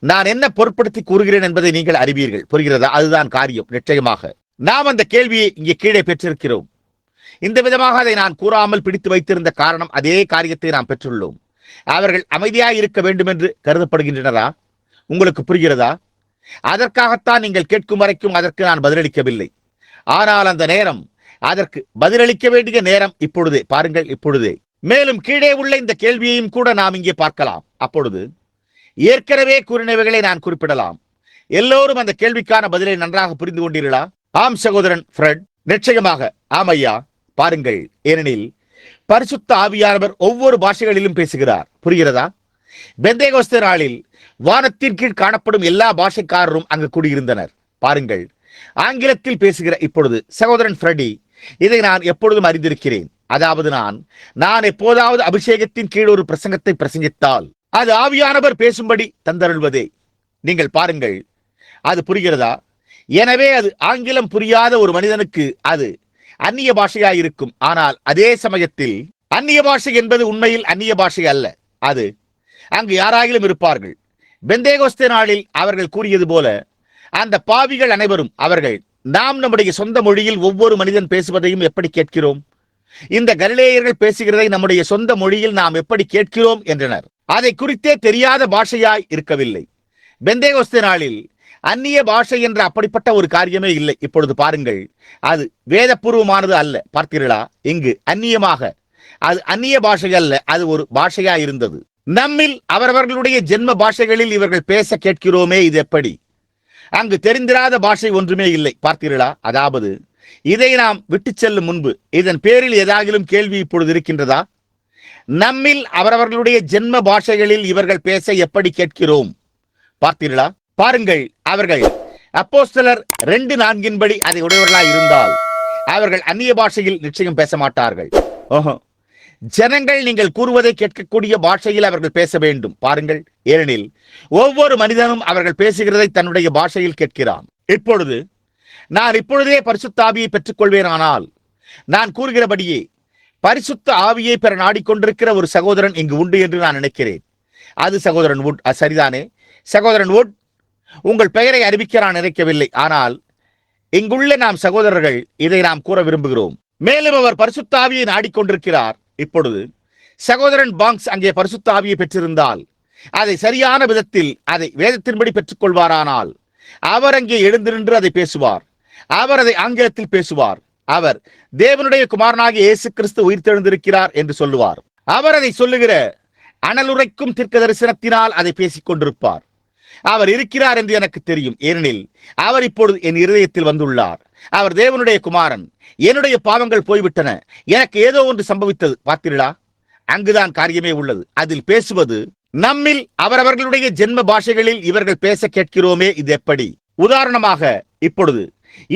நான் என்ன பொருட்படுத்தி கூறுகிறேன் என்பதை நீங்கள் அறிவீர்கள். புரிகிறதா? அதுதான் காரியம். நிச்சயமாக நாம் அந்த கேள்வியை இங்கே கீழே பெற்றிருக்கிறோம். இந்த விதமாக அதை நான் கூறாமல் பிடித்து வைத்திருந்த காரணம் அதே காரியத்தை நாம் பெற்றுள்ளோம். அவர்கள் அமைதியாய் இருக்க வேண்டும் என்று கருதப்படுகின்றனரா? உங்களுக்கு புரிகிறதா? அதற்காகத்தான் நீங்கள் கேட்கும் வரைக்கும் அதற்கு நான் பதிலளிக்கவில்லை. ஆனால் அந்த நேரம், அதற்கு பதிலளிக்க வேண்டிய நேரம் இப்பொழுதே. பாருங்கள், இப்பொழுதே. மேலும் கீழே உள்ள இந்த கேள்வியையும் கூட நாம் இங்கே பார்க்கலாம். அப்பொழுது ஏற்கனவே கூறினவைகளை நான் குறிப்பிடலாம். எல்லோரும் அந்த கேள்விக்கான பதிலை நன்றாக புரிந்து கொண்டீர்களா? ஆம் சகோதரன் ஃப்ரெட், நிச்சயமாக ஆமையா. பாருங்கள், ஏனெனில் பரிசுத்த ஆவியானவர் ஒவ்வொரு பாஷைகளிலும் பேசுகிறார். புரிகிறதா? பெந்தேகோஸ்தே நாளில் வானத்தின் கீழ் காணப்படும் எல்லா பாஷைக்காரரும் அங்கு கூடியிருந்தனர். பாருங்கள், ஆங்கிலத்தில் பேசுகிற இப்பொழுது சகோதரன் ஃப்ரெடி, இதை நான் எப்பொழுதும் அறிந்திருக்கிறேன். அதாவது நான் எப்போதாவது அபிஷேகத்தின் கீழ் ஒரு பிரசங்கத்தை பிரசங்கித்தால் அது ஆவியானவர் பேசும்படி தந்தருள்வதே. நீங்கள் பாருங்கள், அது புரிகிறதா? எனவே அது ஆங்கிலம் புரியாத ஒரு மனிதனுக்கு அது அந்நிய பாஷையாயிருக்கும். ஆனால் அதே சமயத்தில் அந்நிய பாஷை என்பது உண்மையில் அந்நிய பாஷை அல்ல. அது அங்கு யாராகிலும் இருப்பார்கள். பெந்தேகோஸ்தே நாளில் அவர்கள் கூறியது போல அந்த பாவிகள் அனைவரும் அவர்கள் நாம் நம்முடைய சொந்த மொழியில் ஒவ்வொரு மனிதன் பேசுவதையும் எப்படி கேட்கிறோம், இந்த கலிலேயர்கள் பேசுகிறதை நம்முடைய சொந்த மொழியில் நாம் எப்படி கேட்கிறோம் என்றனர். அதை குறித்தே தெரியாத பாஷையாய் இருக்கவில்லை. பெந்தேகோஸ்தே நாளில் அந்நிய பாஷை என்ற அப்படிப்பட்ட ஒரு காரியமே இல்லை. இப்பொழுது பாருங்கள், அது வேதபூர்வமானது அல்ல. பார்த்தீர்களா? இங்கு அந்நியமாக அது அந்நிய பாஷை அல்ல, அது ஒரு பாஷையா இருந்தது. நம்மில் அவரவர்களுடைய ஜென்ம பாஷைகளில் இவர்கள் பேச கேட்கிறோமே, இது எப்படி? அங்கு தெரிந்திராத பாஷை ஒன்றுமே இல்லை. பார்த்தீர்களா? அதாவது இதை நாம் விட்டு செல்லும் முன்பு இதன் பேரில் ஏதாகிலும் கேள்வி இப்பொழுது இருக்கின்றதா? நம்மில் அவரவர்களுடைய ஜென்ம பாஷைகளில் இவர்கள் பேச எப்படி கேட்கிறோம்? பார்த்தீர்களா? பாருங்கள், அவர்கள் அப்போஸ்தலர் 2:4 படி அதை உடையவர்களாய் இருந்தால் அவர்கள் அந்நிய பாஷையில் நிச்சயம் பேச மாட்டார்கள். ஜனங்கள் நீங்கள் கூறுவதை கேட்கக்கூடிய பாஷையில் அவர்கள் பேச வேண்டும். பாருங்கள், ஏனெனில் ஒவ்வொரு மனிதனும் அவர்கள் பேசுகிறதை தன்னுடைய பாஷையில் கேட்கிறான். இப்பொழுது நான் இப்பொழுதே பரிசுத்த ஆவியை பெற்றுக் கொள்வேனானால் நான் கூறுகிறபடியே பரிசுத்த ஆவியை பெற நாடிக்கொண்டிருக்கிற ஒரு சகோதரன் இங்கு உண்டு என்று நான் நினைக்கிறேன். அது சகோதரன் வுட். சரிதானே? சகோதரன் வுட், உங்கள் பெயரை அறிவிக்க நான் நினைக்கவில்லை. ஆனால் இங்குள்ள நாம் சகோதரர்கள் இதை நாம் கூற விரும்புகிறோம். மேலும் அவர் பரிசுத்த ஆவியை நாடிக்கொண்டிருக்கிறார். இப்பொழுது சகோதரன் பாங்க்ஸ் அங்கே பரிசுத்த ஆவியை பெற்றிருந்தால் அதை சரியான விதத்தில் அதை வேதத்தின்படி பெற்றுக் கொள்வாரானால் அவர் அங்கே எழுந்து நின்று அதை பேசுவார். அவர் அதை ஆங்கிலத்தில் பேசுவார். அவர் தேவனுடைய குமாரனாகிய இயேசு கிறிஸ்து உயிர்த்தெழுந்திருக்கிறார் என்று சொல்லுவார். அவர் அதை சொல்லுகிற அனலுரைக்கும் தீர்க்க தரிசனத்தினால் அதை பேசிக் கொண்டிருப்பார். அவர் இருக்கிறார் என்று எனக்கு தெரியும், ஏனெனில் அவர் இப்பொழுது என் இருதயத்தில் வந்துள்ளார். அவர் தேவனுடைய குமாரன். என்னுடைய பாவங்கள் போய்விட்டன, எனக்கு ஏதோ ஒன்று சம்பவித்தது. பார்த்தீர்களா? அங்குதான் காரியமே உள்ளது. அதில் பேசுவது நம்மில் அவரவர்களுடைய ஜென்ம பாஷைகளில் இவர்கள் பேச கேட்கிறோமே, இது எப்படி? உதாரணமாக, இப்பொழுது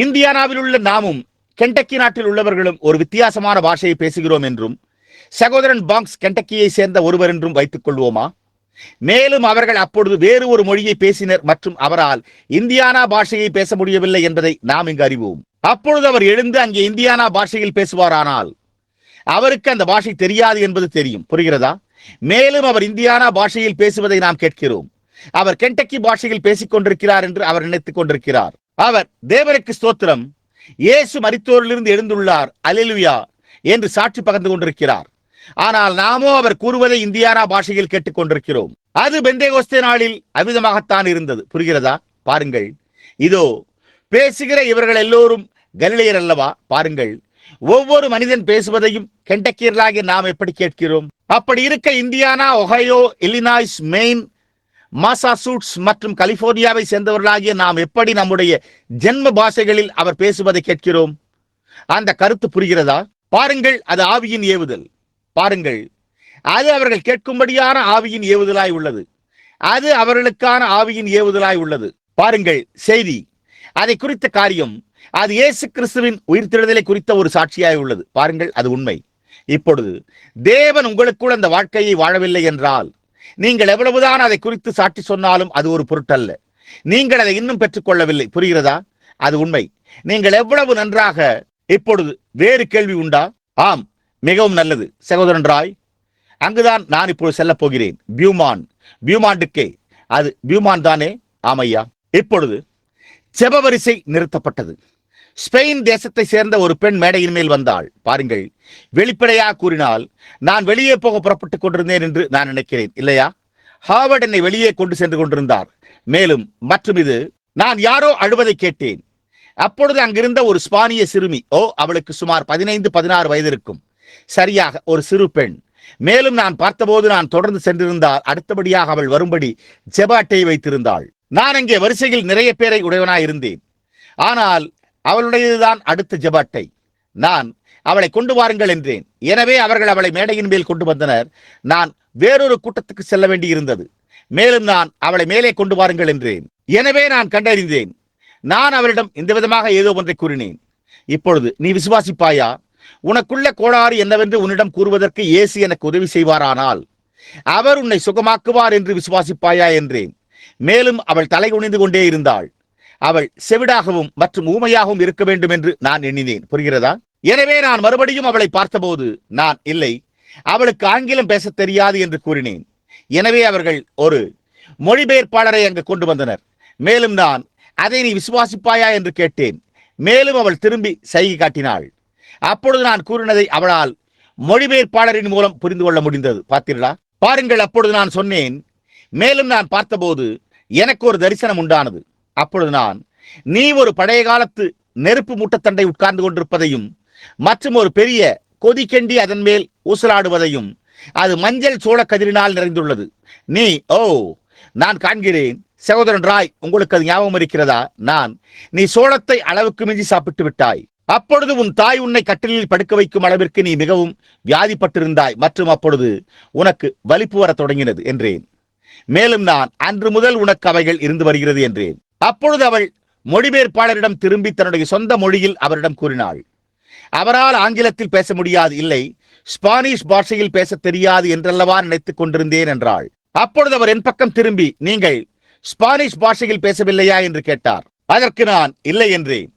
இந்தியானாவில் உள்ள நாமும் கென்டக்கி நாட்டில் உள்ளவர்களும் ஒரு வித்தியாசமான பாஷையை பேசுகிறோம் என்றும் சகோதரன் பாங்க்ஸ் கென்டக்கியை சேர்ந்த ஒருவர் என்றும் வைத்துக் கொள்வோமா? மேலும் அவர்கள் அப்பொழுது வேறு ஒரு மொழியை பேசினர் மற்றும் அவரால் இந்தியானா பாஷையை பேச முடியவில்லை என்பதை நாம் இங்கு அறிவோம். அப்பொழுது அவர் எழுந்து அங்கே இந்தியானா பாஷையில் பேசுவாரானால் அவருக்கு அந்த பாஷை தெரியாது என்பது தெரியும். புரிகிறதா? மேலும் அவர் இந்தியானா பாஷையில் பேசுவதை நாம் கேட்கிறோம். அவர் கென்டக்கி பாஷையில் பேசிக் கொண்டிருக்கிறார் என்று அவர் நினைத்துக் கொண்டிருக்கிறார். அவர் தேவனுக்கு ஸ்தோத்திரம், இயேசு மரித்தோரிலிருந்து எழுந்துள்ளார், அல்லேலூயா என்று சாட்சி பகிர்ந்து கொண்டிருக்கிறார். ஆனால் நாமோ அவர் கூறுவதை இந்தியானா பாஷையில் கேட்டுக் கொண்டிருக்கிறோம். அது பெந்தேகோஸ்தே நாளில் அவ்விதமாகத்தான் இருந்தது. புரிகிறதா? பாருங்கள், இதோ பேசுகிற இவர்கள் எல்லோரும் கலிலேயர் அல்லவா? பாருங்கள், ஒவ்வொரு மனிதன் பேசுவதையும் கென்டக்கியர்களாகிய நாம் எப்படி கேட்கிறோம்? அப்படி இருக்க இந்தியானா, ஒஹையோ, இல்லினாய்ஸ், மெயின், மாசாசூட்ஸ் மற்றும் கலிபோர்னியாவை சேர்ந்தவர்களாகிய நாம் எப்படி நம்முடைய ஜென்ம பாஷைகளில் அவர் பேசுவதை கேட்கிறோம்? அந்த கருத்து புரிகிறதா? பாருங்கள், அது ஆவியின் ஏவுதல். பாருங்கள், அது அவர்கள் கேட்கும்படியான ஆவியின் ஏவுதலாய் உள்ளது. அது அவர்களுக்கான ஆவியின் ஏவுதலாய் உள்ளது. பாருங்கள், செய்தி, அதை குறித்த காரியம், அது இயேசு கிறிஸ்துவின் உயிர்த்தெழுதலை குறித்த ஒரு சாட்சியாய் உள்ளது. பாருங்கள், அது உண்மை. இப்பொழுது தேவன் உங்களுக்குள் அந்த வாழ்க்கையை வாழவில்லை என்றால் நீங்கள் எவ்வளவுதான் அதை குறித்து சாட்சி சொன்னாலும் அது ஒரு பொருட்டல்ல. நீங்கள் அதை இன்னும் பெற்றுக்கொள்ளவில்லை. புரிகிறதா? அது உண்மை. நீங்கள் எவ்வளவு நன்றாக. இப்பொழுது வேறு கேள்வி உண்டா? ஆம், மிகவும் நல்லது சகோதரன் ராய். அங்குதான் நான் இப்பொழுது செல்ல போகிறேன். பியூமாண்டுக்கே. அது பியூமான் தானே? ஆமையா. இப்பொழுது ஜெப வரிசை நிறுத்தப்பட்டது. ஸ்பெயின் தேசத்தை சேர்ந்த ஒரு பெண் மேடையின் மேல் வந்தாள். பாருங்கள், வெளிப்படையாக கூறினால் நான் வெளியே போக புறப்பட்டுக் கொண்டிருந்தேன் என்று நான் நினைக்கிறேன், இல்லையா? ஹார்வர்ட் என்னை வெளியே கொண்டு சென்று கொண்டிருந்தார். மேலும் மற்றும் இது, நான் யாரோ அழுவதை கேட்டேன். அப்பொழுது அங்கிருந்த ஒரு ஸ்பானிய சிறுமி, அவளுக்கு சுமார் 15-16 வயது இருக்கும், சரியாக ஒரு சிறு பெண். மேலும் நான் பார்த்தபோது நான் தொடர்ந்து சென்றிருந்தால் அடுத்தபடியாக அவள் வரும்படி ஜெப அட்டையை வைத்திருந்தாள். நான் அங்கே வரிசையில் நிறைய பேரை உடையவனாய் இருந்தேன். ஆனால் அவளுடையதுதான் அடுத்த ஜெப அட்டை. நான் அவளை கொண்டு வாருங்கள் என்றேன். எனவே அவர்கள் அவளை மேடையின் மேல் கொண்டு வந்தனர். நான் வேறொரு கூட்டத்துக்கு செல்ல வேண்டி இருந்தது. மேலும் நான் அவளை மேலே கொண்டு வாருங்கள் என்றேன். எனவே நான் கண்டறிந்தேன். நான் அவளிடம் இந்த விதமாக ஏதோ ஒன்றை கூறினேன். இப்பொழுது நீ விசுவாசிப்பாயா? உனக்குள்ள கோளாறு என்னவென்று உன்னிடம் கூறுவதற்கு இயேசு எனக்கு உதவி செய்வாரானால் அவர் உன்னை சுகமாக்குவார் என்று விசுவாசிப்பாயா என்றேன். மேலும் அவள் தலை குனிந்து கொண்டே இருந்தாள். அவள் செவிடாகவும் மற்றும் ஊமையாகவும் இருக்க வேண்டும் என்று நான் எண்ணினேன். புரிகிறதா? எனவே நான் மறுபடியும் அவளை பார்த்தபோது நான் இல்லை, அவளுக்கு ஆங்கிலம் பேச தெரியாது என்று கூறினேன். எனவே அவர்கள் ஒரு மொழிபெயர்ப்பாளரை அங்கு கொண்டு வந்தனர். மேலும் நான் அதை நீ விசுவாசிப்பாயா என்று கேட்டேன். மேலும் அவள் திரும்பி சைகை காட்டினாள். அப்பொழுது நான் கூறினதை அவளால் மொழிபெயர்ப்பாளரின் மூலம் புரிந்து கொள்ள முடிந்தது. பார்த்தீர்களா? பாருங்கள், அப்பொழுது நான் சொன்னேன், மேலும் நான் பார்த்தபோது எனக்கு ஒரு தரிசனம் உண்டானது. அப்பொழுது நான், நீ ஒரு பழைய காலத்து நெருப்பு மூட்டத்தண்டை உட்கார்ந்து கொண்டிருப்பதையும் மற்றும் ஒரு பெரிய கொதிக்கண்டி அதன் மேல் ஊசலாடுவதையும், அது மஞ்சள் சோள கதிரினால் நிறைந்துள்ளது. நான் காண்கிறேன். சகோதரன் ராய், உங்களுக்கு அது ஞாபகம் இருக்கிறதா? நீ சோளத்தை அளவுக்கு மிஞ்சி சாப்பிட்டு விட்டாய். அப்பொழுது உன் தாய் உன்னை கட்டிலில் படுக்க வைக்கும் அளவிற்கு நீ மிகவும் வியாதிப்பட்டிருந்தாய் மற்றும் அப்பொழுது உனக்கு வலிப்பு வர தொடங்கினது என்றேன். மேலும் நான், அன்று முதல் உனக்கு அவைகள் இருந்து வருகிறது என்றேன். அப்பொழுது அவள் மொழிபெயர்ப்பாளரிடம் திரும்பி தன்னுடைய சொந்த மொழியில் அவரிடம் கூறினாள். அவரால் ஆங்கிலத்தில் பேச முடியாது, இல்லை, ஸ்பானிஷ் பாஷையில் பேச தெரியாது என்றல்லவா நினைத்துக் கொண்டிருந்தேன் என்றாள். அப்பொழுது அவர் என் பக்கம் திரும்பி, நீங்கள் ஸ்பானிஷ் பாஷையில் பேசவில்லையா என்று கேட்டார். அதற்கு நான் இல்லை என்றேன்.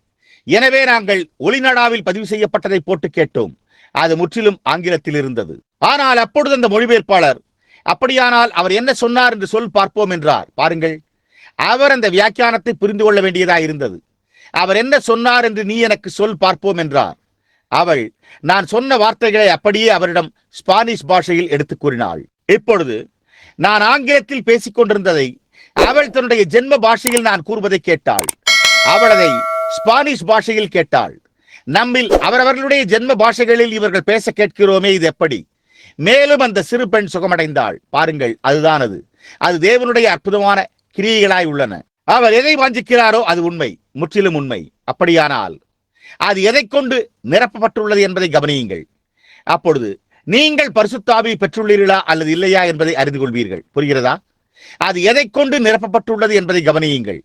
எனவே நாங்கள் ஒளிநாடாவில் பதிவு செய்யப்பட்டதை போட்டு கேட்டோம். அது முற்றிலும் ஆங்கிலத்தில் இருந்தது. ஆனால் அப்பொழுது அந்த மொழிபெயர்ப்பாளர், அப்படியானால் அவர் என்ன சொன்னார் என்று சொல் பார்ப்போம் என்றார். பாருங்கள், அவர் அந்த வியாக்கியானத்தை புரிந்து கொள்ள வேண்டியதாக இருந்தது. அவர் என்ன சொன்னார் என்று நீ எனக்கு சொல் பார்ப்போம் என்றார். அவள் நான் சொன்ன வார்த்தைகளை அப்படியே அவரிடம் ஸ்பானிஷ் பாஷையில் எடுத்து கூறினாள். இப்பொழுது நான் ஆங்கிலத்தில் பேசிக் கொண்டிருந்ததை அவள் தன்னுடைய ஜென்ம பாஷையில் நான் கூறுவதை கேட்டாள். அவள் அதை ஸ்பானிஷ் பாஷையில் கேட்டாள். நம்மில் அவரவர்களுடைய ஜென்ம பாஷைகளில் இவர்கள் பேச கேட்கிறோமே, இது எப்படி? மேலும் அந்த சிறு பெண் சுகமடைந்தாள். பாருங்கள், அதுதான் அது தேவனுடைய அற்புதமான கிரியைகளாய் உள்ளன. அவர் எதை வாஞ்சிக்கிறாரோ அது உண்மை, முற்றிலும் உண்மை. அப்படியானால் அது எதை கொண்டு நிரப்பப்பட்டுள்ளது என்பதை கவனியுங்கள். அப்பொழுது நீங்கள் பரிசுத்த ஆவியை பெற்றுள்ளீர்களா அல்லது இல்லையா என்பதை அறிந்து கொள்வீர்கள். புரிகிறதா? அது எதை கொண்டு நிரப்பப்பட்டுள்ளது என்பதை கவனியுங்கள்.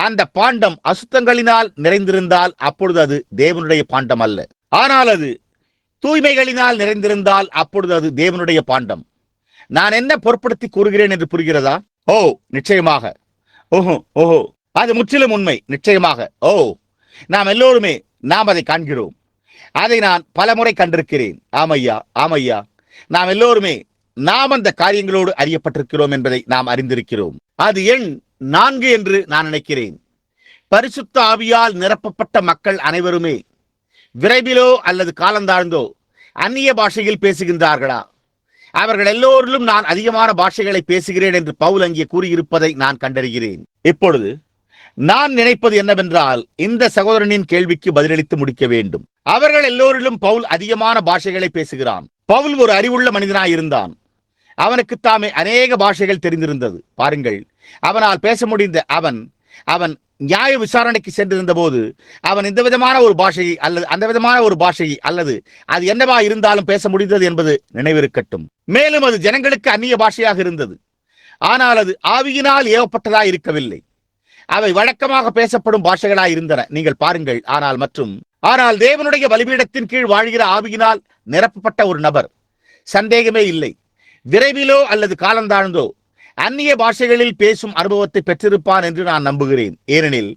அந்த பாண்டம் அசுத்தங்களினால் நிறைந்திருந்தால் அப்பொழுது அது தேவனுடைய பாண்டம் அல்ல. ஆனால் அது தூய்மைகளினால் நிறைந்திருந்தால் அப்பொழுது அது தேவனுடைய பாண்டம். நான் என்ன பொருட்படுத்தி கூறுகிறேன் என்று புரிகிறதா? நிச்சயமாக. ஓஹோ, அது முற்றிலும் உண்மை. நிச்சயமாக. நாம் எல்லோருமே நாம் அதை காண்கிறோம். அதை நான் பல முறை கண்டிருக்கிறேன். ஆமையா, நாம் எல்லோருமே நாம் அந்த காரியங்களோடு அறியப்பட்டிருக்கிறோம் என்பதை நாம் அறிந்திருக்கிறோம். அது எண் 4 என்று நான் நினைக்கிறேன். பரிசுத்த ஆவியால் நிரப்பப்பட்ட மக்கள் அனைவருமே விரைவிலோ அல்லது காலந்தாழ்ந்தோ அந்நிய பாஷையில் பேசுகின்றார்களா? அவர்கள் எல்லோரிலும் நான் அதிகமான பாஷைகளை பேசுகிறேன் என்று பவுல் அங்கே கூறியிருப்பதை நான் கண்டறிகிறேன். இப்பொழுது நான் நினைப்பது என்னவென்றால், இந்த சகோதரனின் கேள்விக்கு பதிலளித்து முடிக்க வேண்டும். அவர்கள் எல்லோரிலும் பவுல் அதிகமான பாஷைகளை பேசுகிறான். பவுல் ஒரு அறிவுள்ள மனிதனாய் இருந்தான். அவனுக்கு தாமே அநேக பாஷைகள் தெரிந்திருந்தது. பாருங்கள், அவனால் பேச முடிந்த அவன் நியாய விசாரணைக்கு சென்றிருந்த போது அவன் இந்த விதமான ஒரு பாஷையை அல்லது அந்த விதமான ஒரு பாஷையை அல்லது அது என்னவா இருந்தாலும் பேச முடிந்தது என்பது நினைவிருக்கட்டும். மேலும் அது ஜனங்களுக்கு அந்நிய பாஷையாக இருந்தது. ஆனால் அது ஆவியினால் ஏவப்பட்டதா இருக்கவில்லை. அவை வழக்கமாக பேசப்படும் பாஷைகளாய் இருந்தன. நீங்கள் பாருங்கள். ஆனால் தேவனுடைய பலிபீடத்தின் கீழ் வாழ்கிற ஆவியினால் நிரப்பப்பட்ட ஒரு நபர், சந்தேகமே இல்லை, விரைவிலோ அல்லது காலந்தாழ்ந்தோ அந்நிய பாஷைகளில் பேசும் அனுபவத்தை பெற்றிருப்பான் என்று நான் நம்புகிறேன். ஏனெனில்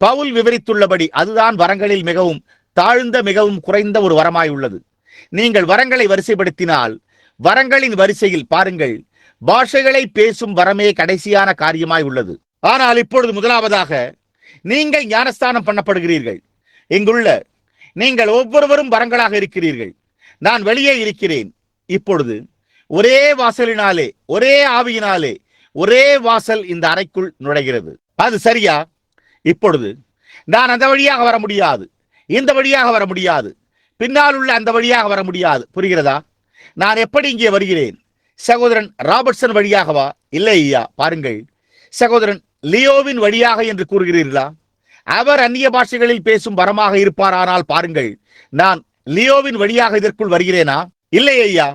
பவுல் விவரித்துள்ளபடி அதுதான் வரங்களில் மிகவும் தாழ்ந்த மிகவும் குறைந்த ஒரு வரமாய் உள்ளது. நீங்கள் வரங்களை வரிசைப்படுத்தினால் வரங்களின் வரிசையில் பாருங்கள், பாஷைகளை பேசும் வரமே கடைசியான காரியமாய் உள்ளது. ஆனால் இப்பொழுது முதலாவதாக நீங்கள் ஞானஸ்தானம் பண்ணப்படுகிறீர்கள். இங்குள்ள நீங்கள் ஒவ்வொருவரும் வரங்களாக இருக்கிறீர்கள். நான் வெளியே இருக்கிறேன். இப்பொழுது ஒரே வாசலினாலே, ஒரே ஆவியினாலே ஒரே வாசல் இந்த அறைக்குள் நுழைகிறது. அது சரியா? இப்பொழுது நான் அந்த வழியாக வர முடியாது, இந்த வழியாக வர முடியாது, பின்னால் உள்ள அந்த வழியாக வர முடியாது. புரிகிறதா? நான் எப்படி இங்கே வருகிறேன்? சகோதரன் ராபர்ட்சன் வழியாகவா? இல்லை ஐயா. பாருங்கள், சகோதரன் லியோவின் வழியாக என்று கூறுகிறீர்களா? அவர் அந்நிய பாஷைகளில் பேசும் வரமாக இருப்பாரானால் பாருங்கள், நான் லியோவின் வழியாக இதற்குள் வருகிறேனா? இல்லை ஐயா.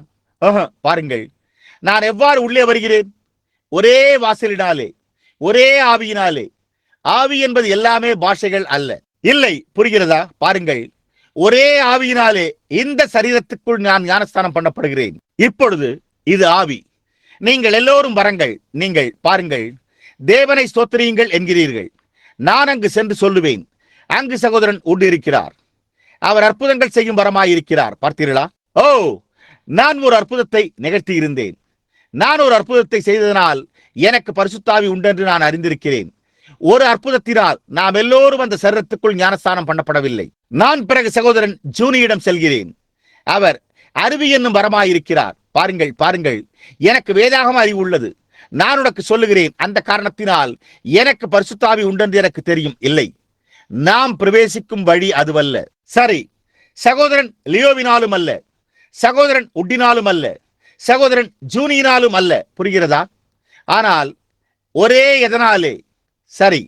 பாருங்கள், நான் எவ்வாறு உள்ளே வருகிறேன்? ஒரே வாசலினாலே, ஒரே ஆவியினாலே. ஆவி என்பது எல்லாமே பாஷைகள் அல்ல. இல்லை, புரிகிறதா? பாருங்கள், ஒரே ஆவியினாலே இந்த சரீரத்துக்குள் நான் ஞானஸ்தானம் பண்ணப்படுகிறேன். இப்பொழுது இது ஆவி. நீங்கள் எல்லோரும் வரங்கள், நீங்கள் பாருங்கள், தேவனை ஸ்தோத்திரியுங்கள் என்கிறீர்கள். நான் அங்கு சென்று சொல்லுவேன், அங்கு சகோதரன் உண்டு இருக்கிறார், அவர் அற்புதங்கள் செய்யும் வரமாயிருக்கிறார். பார்த்தீர்களா? ஓ, நான் ஒரு அற்புதத்தை நிகழ்த்தி இருந்தேன். நான் ஒரு அற்புதத்தை செய்ததனால் எனக்கு பரிசுத்தாவி உண்டென்று நான் அறிந்திருக்கிறேன். ஒரு அற்புதத்தினால் நாம் எல்லோரும் அந்த சரீரத்துக்குள் ஞானஸ்தானம் பண்ணப்படவில்லை. நான் பிறகு சகோதரன் ஜூனியிடம் செல்கிறேன். அவர் அறிவு என்னும் வரமாயிருக்கிறார். பாருங்கள் பாருங்கள், எனக்கு வேதாகம அறிவு உள்ளது. நான் உனக்கு சொல்லுகிறேன், அந்த காரணத்தினால் எனக்கு பரிசுத்தாவி உண்டென்று எனக்கு தெரியும். இல்லை, நாம் பிரவேசிக்கும் வழி அதுவல்ல. சரி, சகோதரன் லியோவினாலும் அல்ல, சகோதரன் உட்டினாலும் அல்ல, சகோதரன் ஜூனியினாலும் அல்ல. புரிகிறதா? ஆனால் ஒரே எதனாலே? சரி,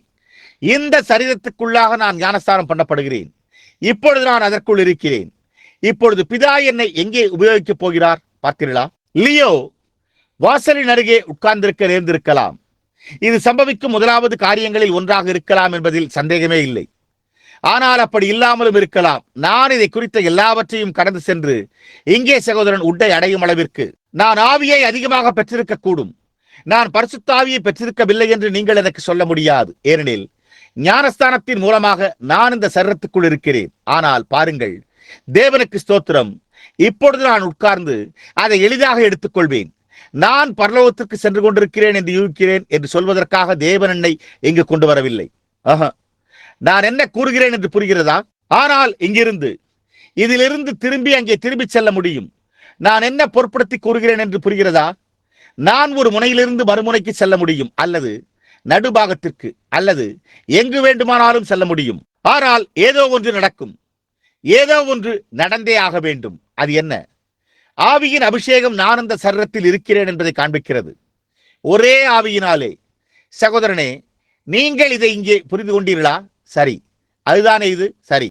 இந்த சரீரத்துக்குள்ளாக நான் ஞானஸ்தானம் பண்ணப்படுகிறேன். இப்பொழுது நான் அதற்குள் இருக்கிறேன். இப்பொழுது பிதா என்னை எங்கே உபயோகிக்கப் போகிறார்? பார்த்தீர்களா? லியோ வாசலின் அருகே உட்கார்ந்திருக்க நேர்ந்திருக்கலாம். இது சம்பவிக்கும் முதலாவது காரியங்களில் ஒன்றாக இருக்கலாம் என்பதில் சந்தேகமே இல்லை. ஆனால் அப்படி இல்லாமலும் இருக்கலாம். நான் இதை குறித்த எல்லாவற்றையும் கடந்து சென்று இங்கே சகோதரன் உட்டை அடையும் அளவிற்கு நான் ஆவியை அதிகமாக பெற்றிருக்க கூடும். நான் பரிசுத்தாவியை பெற்றிருக்கவில்லை என்று நீங்கள் எனக்கு சொல்ல முடியாது. ஏனெனில் ஞானஸ்தானத்தின் மூலமாக நான் இந்த சரீரத்துக்குள் இருக்கிறேன். ஆனால் பாருங்கள், தேவனுக்கு ஸ்தோத்திரம், இப்பொழுது நான் உட்கார்ந்து அதை எளிதாக எடுத்துக்கொள்வேன். நான் பரலோகத்திற்கு சென்று கொண்டிருக்கிறேன் என்று யூகிக்கிறேன் என்று சொல்வதற்காக தேவன் என்னை இங்கு கொண்டு வரவில்லை. நான் என்ன கூறுகிறேன் என்று புரிகிறதா? ஆனால் இங்கிருந்து இதிலிருந்து திரும்பி அங்கே திரும்பி செல்ல முடியும். நான் என்ன பொருட்படுத்தி கூறுகிறேன் என்று புரிகிறதா? நான் ஒரு முனையிலிருந்து மறுமுனைக்கு செல்ல முடியும், அல்லது நடுபாகத்திற்கு, அல்லது எங்கு வேண்டுமானாலும் செல்ல முடியும். ஆனால் ஏதோ ஒன்று நடக்கும், ஏதோ ஒன்று நடந்தே ஆக வேண்டும். அது என்ன? ஆவியின் அபிஷேகம் நான் அந்த சரீரத்தில் இருக்கிறேன் என்பதை காண்பிக்கிறது. ஒரே ஆவியினாலே. சகோதரனே, நீங்கள் இதை இங்கே புரிந்து கொண்டீர்களா? சரி, அதுதானே இது? சரி.